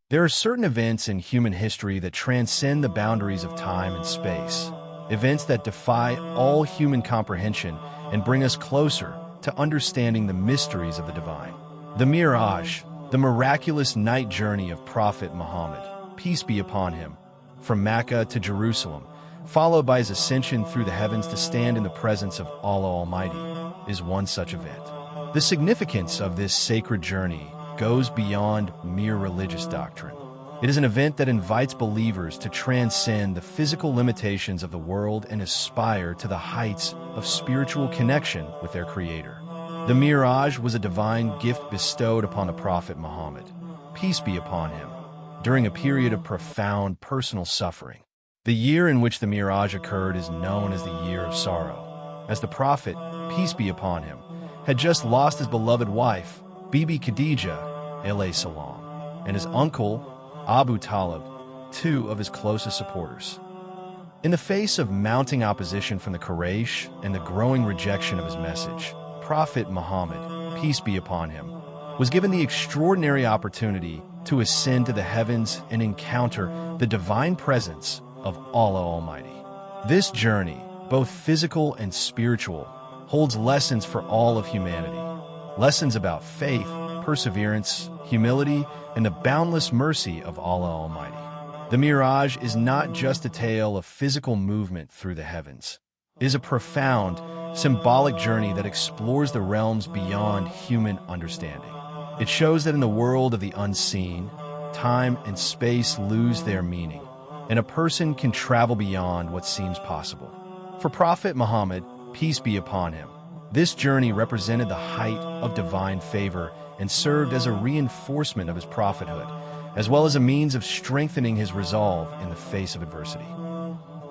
There are certain events in human history that transcend the boundaries of time and space, events that defy all human comprehension and bring us closer to understanding the mysteries of the divine. The Miraj, the miraculous night journey of Prophet Muhammad, peace be upon him, from Mecca to Jerusalem, followed by his ascension through the heavens to stand in the presence of Allah Almighty, is one such event. The significance of this sacred journey goes beyond mere religious doctrine. It is an event that invites believers to transcend the physical limitations of the world and aspire to the heights of spiritual connection with their Creator. The Miraj was a divine gift bestowed upon the Prophet Muhammad, peace be upon him, during a period of profound personal suffering. The year in which the Miraj occurred is known as the Year of Sorrow, as the Prophet, peace be upon him, had just lost his beloved wife, Bibi Khadija, alayhi salam, and his uncle, Abu Talib, two of his closest supporters. In the face of mounting opposition from the Quraysh and the growing rejection of his message, Prophet Muhammad, peace be upon him, was given the extraordinary opportunity to ascend to the heavens and encounter the divine presence of Allah Almighty. This journey, both physical and spiritual, holds lessons for all of humanity. Lessons about faith, perseverance, humility, and the boundless mercy of Allah Almighty. The Miraj is not just a tale of physical movement through the heavens. It is a profound, symbolic journey that explores the realms beyond human understanding. It shows that in the world of the unseen, time and space lose their meaning, and a person can travel beyond what seems possible. For Prophet Muhammad, peace be upon him, this journey represented the height of divine favor and served as a reinforcement of his prophethood, as well as a means of strengthening his resolve in the face of adversity.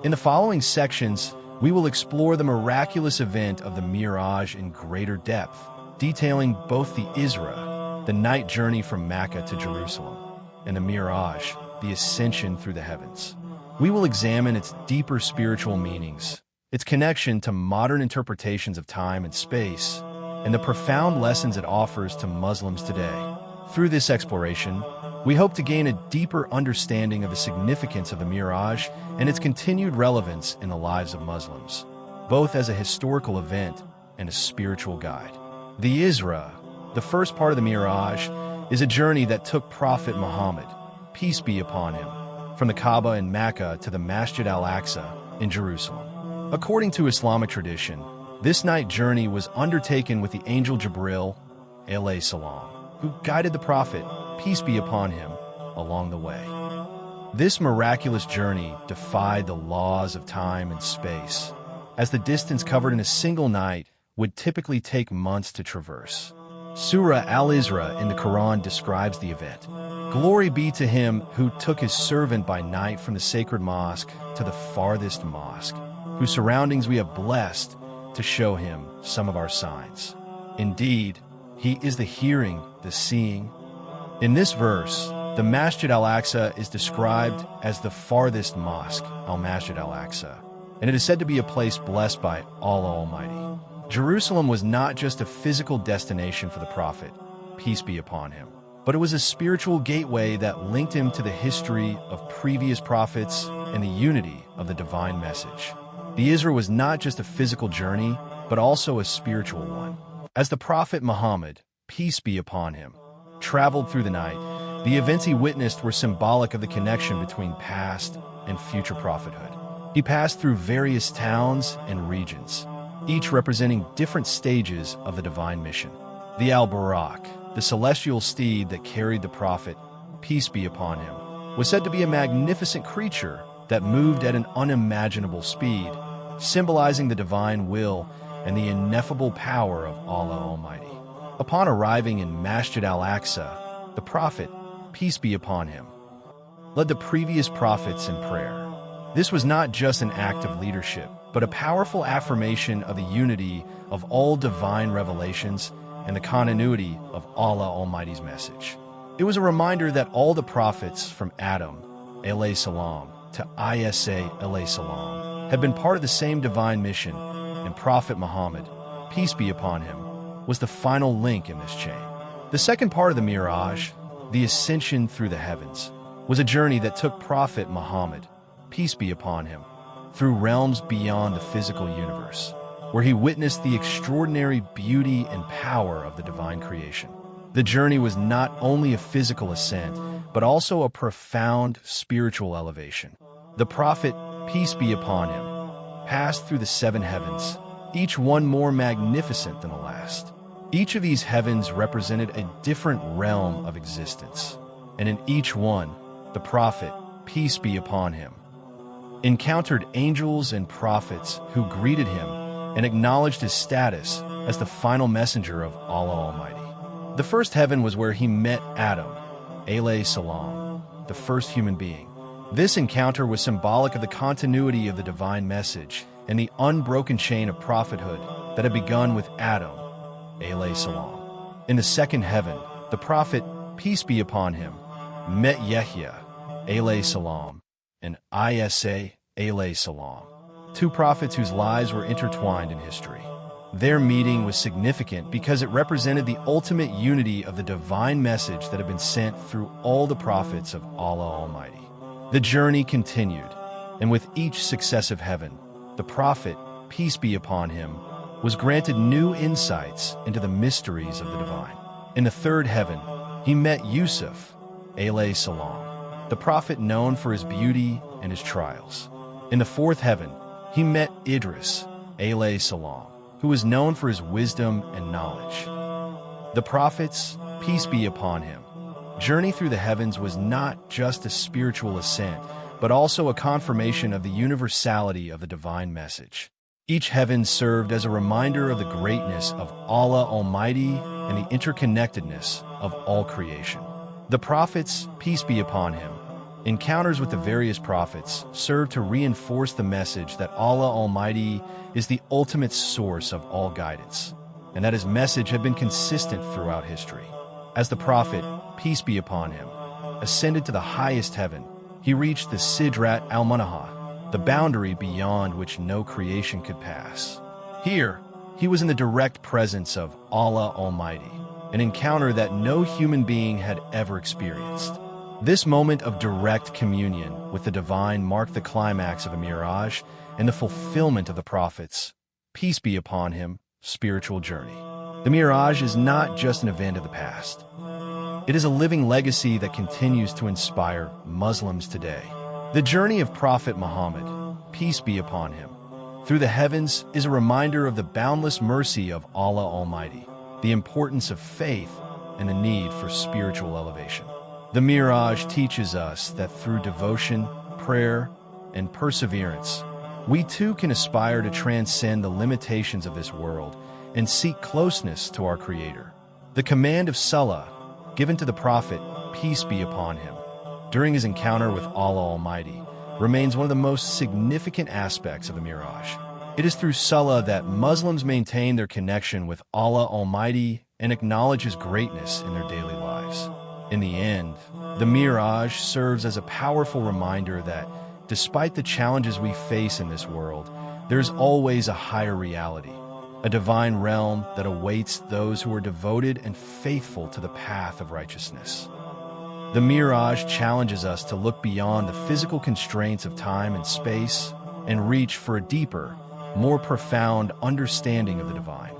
In the following sections, we will explore the miraculous event of the Miraj in greater depth, detailing both the Isra, the night journey from Mecca to Jerusalem, and the Miraj, the ascension through the heavens. We will examine its deeper spiritual meanings, its connection to modern interpretations of time and space, and the profound lessons it offers to Muslims today. Through this exploration, we hope to gain a deeper understanding of the significance of the Miraj and its continued relevance in the lives of Muslims, both as a historical event and a spiritual guide. The Isra, the first part of the Miraj, is a journey that took Prophet Muhammad, peace be upon him, from the Kaaba in Mecca to the Masjid al-Aqsa in Jerusalem. According to Islamic tradition, this night journey was undertaken with the angel Jibril, alayhi salam, who guided the Prophet, peace be upon him, along the way. This miraculous journey defied the laws of time and space, as the distance covered in a single night would typically take months to traverse. Surah Al-Isra in the Quran describes the event. Glory be to him who took his servant by night from the sacred mosque to the farthest mosque, whose surroundings we have blessed to show him some of our signs. Indeed, he is the hearing, the seeing. In this verse, the Masjid al-Aqsa is described as the farthest mosque, al-Masjid al-Aqsa, and it is said to be a place blessed by Allah Almighty. Jerusalem was not just a physical destination for the Prophet, peace be upon him, but it was a spiritual gateway that linked him to the history of previous prophets and the unity of the divine message. The Isra was not just a physical journey, but also a spiritual one. As the Prophet Muhammad, peace be upon him, traveled through the night, the events he witnessed were symbolic of the connection between past and future prophethood. He passed through various towns and regions, each representing different stages of the divine mission. The Al-Barak, the celestial steed that carried the Prophet, peace be upon him, was said to be a magnificent creature that moved at an unimaginable speed, symbolizing the divine will and the ineffable power of Allah Almighty. Upon arriving in Masjid al-Aqsa, the Prophet, peace be upon him, led the previous prophets in prayer. This was not just an act of leadership, but a powerful affirmation of the unity of all divine revelations and the continuity of Allah Almighty's message. It was a reminder that all the prophets from Adam, alayhi salam, to Isa, alayhi salam, had been part of the same divine mission, and Prophet Muhammad, peace be upon him, was the final link in this chain. The second part of the Miraj, The ascension through the heavens was a journey that took Prophet Muhammad, peace be upon him, through realms beyond the physical universe, where he witnessed the extraordinary beauty and power of the divine creation. The journey was not only a physical ascent, but also a profound spiritual elevation. The Prophet, peace be upon him, passed through the 7 heavens, each one more magnificent than the last. Each of these heavens represented a different realm of existence, and in each one, the Prophet, peace be upon him, encountered angels and prophets who greeted him and acknowledged his status as the final messenger of Allah Almighty. The first heaven was where he met Adam, alayhi salam, the first human being. This encounter was symbolic of the continuity of the divine message and the unbroken chain of prophethood that had begun with Adam, alayhi salam. In the second heaven, the Prophet, peace be upon him, met Yahya, alayhi salam, and Isa, alayhi salam, 2 prophets whose lives were intertwined in history. Their meeting was significant because it represented the ultimate unity of the divine message that had been sent through all the prophets of Allah Almighty. The journey continued, and with each successive heaven, the Prophet, peace be upon him, was granted new insights into the mysteries of the divine. In the third heaven, he met Yusuf, alayhi salam, the prophet known for his beauty and his trials. In the fourth heaven, he met Idris, alayhi salam, who was known for his wisdom and knowledge. The prophets, peace be upon him, journey through the heavens was not just a spiritual ascent, but also a confirmation of the universality of the divine message. Each heaven served as a reminder of the greatness of Allah Almighty and the interconnectedness of all creation. The prophets, peace be upon him, encounters with the various prophets served to reinforce the message that Allah Almighty is the ultimate source of all guidance, and that his message had been consistent throughout history. As the Prophet, peace be upon him, ascended to the highest heaven, he reached the Sidrat al-Muntaha, the boundary beyond which no creation could pass. Here, he was in the direct presence of Allah Almighty, an encounter that no human being had ever experienced. This moment of direct communion with the divine marked the climax of a Miraj and the fulfillment of the Prophet's, peace be upon him, spiritual journey. The Miraj is not just an event of the past. It is a living legacy that continues to inspire Muslims today. The journey of Prophet Muhammad, peace be upon him, through the heavens is a reminder of the boundless mercy of Allah Almighty, the importance of faith, and the need for spiritual elevation. The Miraj teaches us that through devotion, prayer, and perseverance, we too can aspire to transcend the limitations of this world and seek closeness to our Creator. The command of Salah, given to the Prophet, peace be upon him, during his encounter with Allah Almighty, remains one of the most significant aspects of the Miraj. It is through Salah that Muslims maintain their connection with Allah Almighty and acknowledge His greatness in their daily lives. In the end, the Miraj serves as a powerful reminder that, despite the challenges we face in this world, there's always a higher reality, a divine realm that awaits those who are devoted and faithful to the path of righteousness. The Miraj challenges us to look beyond the physical constraints of time and space and reach for a deeper, more profound understanding of the divine.